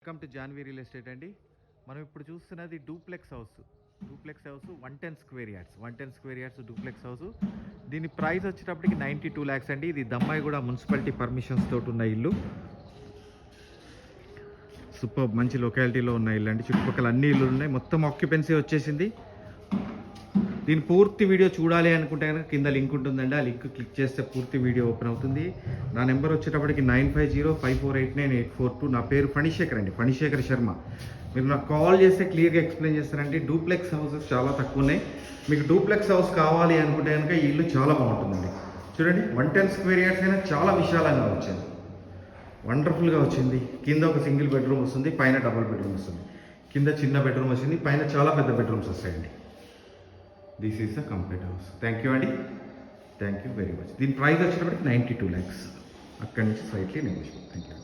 Welcome to Janhvi real estate అండి. మనం ఇప్పుడు చూస్తున్నది duplex house 110 square yards duplex house. దీని ప్రైస్ వచ్చేటప్పటికి 92 lakhs అండి. ఇది దమ్మాయిగూడ మున్సిపాలిటీ పర్మిషన్స్ తోటి ఉన్న ఇల్లు. సూపర్ మంచి లొకాలిటీలో ఉన్న ఇల్లు అండి. చుట్టుపక్కల అన్ని ఇల్లు ఉన్నాయి. మొత్తం ఆక్యుపెన్సీ వచ్చేసింది. దీని పూర్తి వీడియో చూడాలి అనుకుంటే కనుక కింద లింక్ ఉంటుందండి. ఆ లింక్ క్లిక్ చేస్తే పూర్తి వీడియో ఓపెన్ అవుతుంది. నా నెంబర్ వచ్చేటప్పటికి 9505484842. నా పేరు ఫణిశేఖర్ అండి, ఫణిశేఖర్ శర్మ. మీరు నాకు కాల్ చేస్తే క్లియర్గా ఎక్స్ప్లెయిన్ చేస్తారండి. డూప్లెక్స్ హౌసెస్ చాలా తక్కువ ఉన్నాయి. మీకు డూప్లెక్స్ హౌస్ కావాలి అనుకుంటే కనుక ఈ ఇల్లు చాలా బాగుంటుందండి. చూడండి 110 స్క్వేర్ యార్డ్స్ అయినా చాలా విశాలంగా వచ్చింది, వండర్ఫుల్గా వచ్చింది. కింద ఒక సింగిల్ బెడ్రూమ్ వస్తుంది, పైన డబుల్ బెడ్రూమ్ వస్తుంది. కింద చిన్న బెడ్రూమ్ వచ్చింది, పైన చాలా పెద్ద బెడ్రూమ్స్ వస్తాయండి. This is the complete house. Thank you అండి, థ్యాంక్ యూ వెరీ మచ్. దీని ప్రైస్ వచ్చేటప్పటికి 92 lakhs. అక్కడి నుంచి స్లైట్లీ నెగోషియబుల్. Thank you.